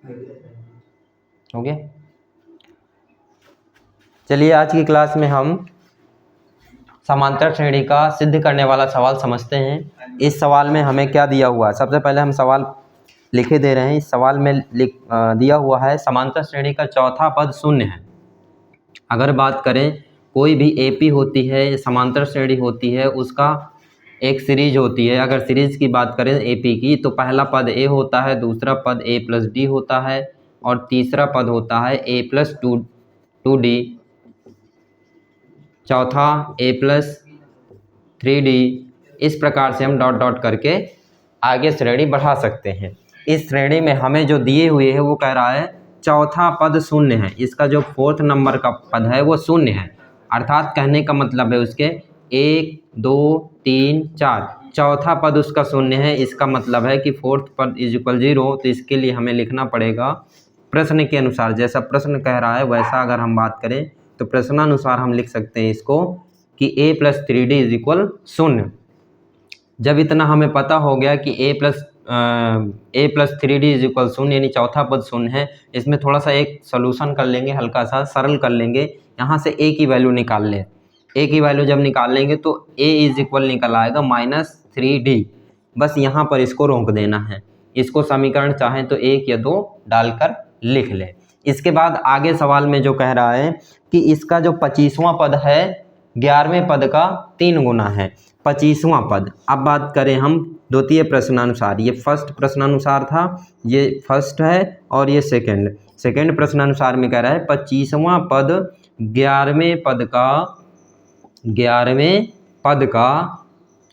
हो गया। चलिए आज की क्लास में हम समांतर श्रेणी का सिद्ध करने वाला सवाल समझते हैं। इस सवाल में हमें क्या दिया हुआ है, सबसे पहले हम सवाल लिखे दे रहे हैं। इस सवाल में दिया हुआ है समांतर श्रेणी का चौथा पद शून्य है। अगर बात करें कोई भी एपी होती है, समांतर श्रेणी होती है, उसका एक सीरीज होती है। अगर सीरीज की बात करें एपी की, तो पहला पद ए होता है, दूसरा पद ए प्लस डी होता है और तीसरा पद होता है ए प्लस टू डी, चौथा ए प्लस 3d। इस प्रकार से हम डॉट डॉट करके आगे श्रेणी बढ़ा सकते हैं। इस श्रेणी में हमें जो दिए हुए है वो कह रहा है चौथा पद शून्य है। इसका जो फोर्थ नंबर का पद है वो शून्य है, अर्थात कहने का मतलब है उसके 1 2 3 4 चौथा पद उसका शून्य है। इसका मतलब है कि फोर्थ पद इज इक्वल 0। तो इसके लिए हमें लिखना पड़ेगा प्रश्न के अनुसार, जैसा प्रश्न कह रहा है वैसा अगर हम बात करें तो प्रश्नानुसार हम लिख सकते हैं इसको कि a plus 3d is equal शून्य। जब इतना हमें पता हो गया कि a plus 3d is equal शून्य यानी चौथा पद शून्य है, इसमें थोड़ा सा एक सोल्यूशन कर लेंगे, हल्का सा सरल कर लेंगे। यहाँ से a की वैल्यू निकाल लें। a की वैल्यू जब निकाल लेंगे तो a इज इक्वल निकल आएगा -3d। बस यहाँ पर इसको रोक देना है। इसको समीकरण चाहें तो 1 या 2 डालकर लिख लें। इसके बाद आगे सवाल में जो कह रहा है कि इसका जो 25वां पद है 11वें पद का 3 गुना है। 25वां पद, अब बात करें हम द्वितीय प्रश्नानुसार, ये फर्स्ट प्रश्नानुसार था, ये फर्स्ट है और ये सेकंड प्रश्नानुसार में कह रहा है 25वां पद 11वें पद का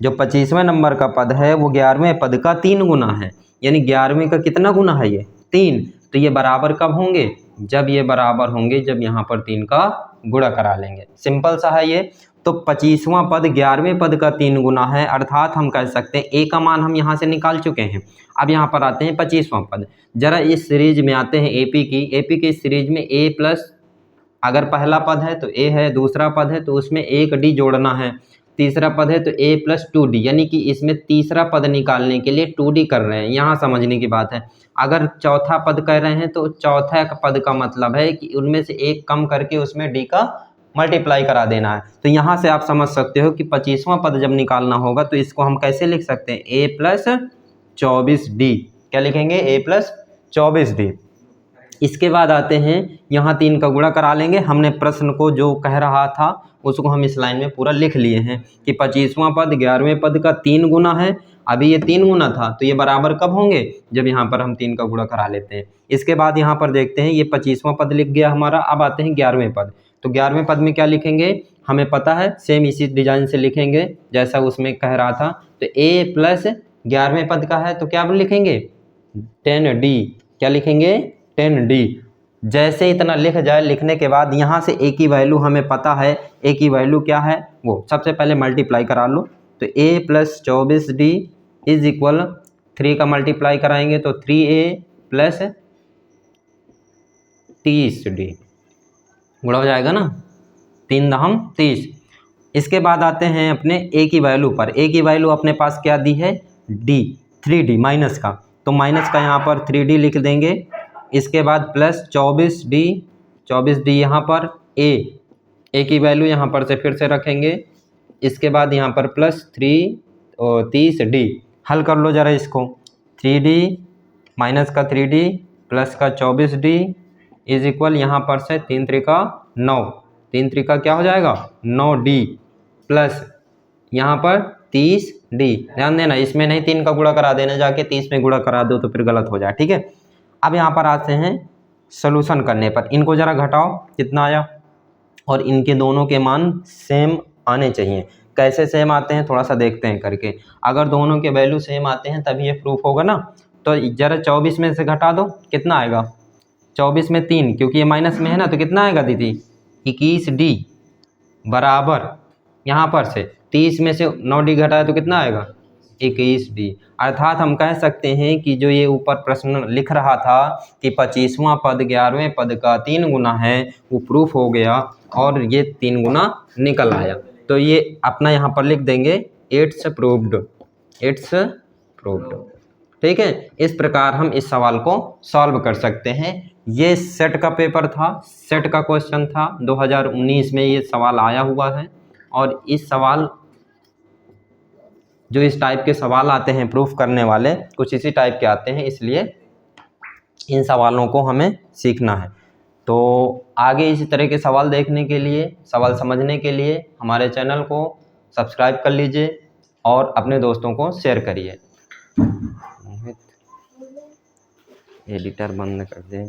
जो 25वें नंबर का पद है वो 11वें पद का 3 गुना है। यानी 11वें का कितना गुना है, ये 3। तो ये बराबर कब होंगे, जब ये बराबर होंगे जब यहाँ पर 3 का गुणा करा लेंगे। सिंपल सा है ये। तो 25वां पद 11वें पद का 3 गुना है, अर्थात हम कह सकते हैं a का मान हम यहाँ से निकाल चुके हैं। अब यहाँ पर आते हैं 25वां पद। जरा इस सीरीज में आते हैं एपी की सीरीज में a प्लस, अगर पहला पद है तो a है, दूसरा पद है तो उसमें एक d जोड़ना है, तीसरा पद है तो a प्लस 2d, यानी कि इसमें तीसरा पद निकालने के लिए 2d कर रहे हैं। यहाँ समझने की बात है। अगर चौथा पद कह रहे हैं तो चौथा पद का मतलब है कि उनमें से एक कम करके उसमें d का मल्टीप्लाई करा देना है। तो यहाँ से आप समझ सकते हो कि 25वां पद जब निकालना होगा तो इसको हम कैसे लिख सकते हैं, a प्लस 24d। क्या लिखेंगे, a प्लस 24d। इसके बाद आते हैं यहाँ 3 का गुणा करा लेंगे। हमने प्रश्न को जो कह रहा था उसको हम इस लाइन में पूरा लिख लिए हैं कि 25वां पद 11वें पद का 3 गुना है। अभी ये 3 गुना था तो ये बराबर कब होंगे, जब यहाँ पर हम 3 का गुणा करा लेते हैं। इसके बाद यहाँ पर देखते हैं ये 25वां पद लिख गया हमारा। अब आते हैं 11वें पद। तो 11वें पद में क्या लिखेंगे, हमें पता है, सेम इसी डिजाइन से लिखेंगे जैसा उसमें कह रहा था। तो a प्लस 11वें पद का है तो क्या लिखेंगे, 10d। क्या लिखेंगे, 10d। जैसे इतना लिख जाए, लिखने के बाद यहाँ से a की वैल्यू हमें पता है। a की वैल्यू क्या है, वो सबसे पहले मल्टीप्लाई करा लो। तो a plus 24d is equal 3 का मल्टीप्लाई कराएंगे तो 3a प्लस 30d गुणा हो जाएगा ना, 3 दहम 30। इसके बाद आते हैं अपने a की वैल्यू पर। a की वैल्यू अपने पास क्या दी है, d 3d माइनस का, तो माइनस का यहाँ पर 3d लिख देंगे। इसके बाद प्लस 24d यहाँ पर a की वैल्यू यहाँ पर से फिर से रखेंगे। इसके बाद यहाँ पर प्लस 30d, हल कर लो ज़रा इसको। 3d माइनस का 3d प्लस का 24d इज इक्वल यहाँ पर से 3 त्रिका 9, 3 त्रिका क्या हो जाएगा 9d प्लस यहाँ पर 30d। ध्यान देना इसमें नहीं 3 का गुणा करा देना, जाके 30 में गुणा करा दो तो फिर गलत हो जाए, ठीक है। अब यहाँ पर आते हैं सॉल्यूशन करने पर। इनको ज़रा घटाओ कितना आया, और इनके दोनों के मान सेम आने चाहिए। कैसे सेम आते हैं थोड़ा सा देखते हैं करके। अगर दोनों के वैल्यू सेम आते हैं तभी ये प्रूफ होगा ना। तो ज़रा 24 में से घटा दो, कितना आएगा, 24 में 3, क्योंकि ये माइनस में है ना, तो कितना आएगा दीदी 21d बराबर यहाँ पर से 30 में से 9d घटाया तो कितना आएगा 21d। अर्थात हम कह सकते हैं कि जो ये ऊपर प्रश्न लिख रहा था कि 25वां पद 11वें पद का 3 गुना है, वो प्रूफ हो गया और ये 3 गुना निकल आया। तो ये अपना यहाँ पर लिख देंगे इट्स प्रूव्ड, ठीक है, इस प्रकार हम इस सवाल को सॉल्व कर सकते हैं। ये सेट का पेपर था, सेट का क्वेश्चन था, 2019 में ये सवाल आया हुआ है। और इस सवाल जो इस टाइप के सवाल आते हैं प्रूफ करने वाले, कुछ इसी टाइप के आते हैं, इसलिए इन सवालों को हमें सीखना है। तो आगे इसी तरह के सवाल देखने के लिए, सवाल समझने के लिए हमारे चैनल को सब्सक्राइब कर लीजिए और अपने दोस्तों को शेयर करिए। एडिटर बंद कर दे।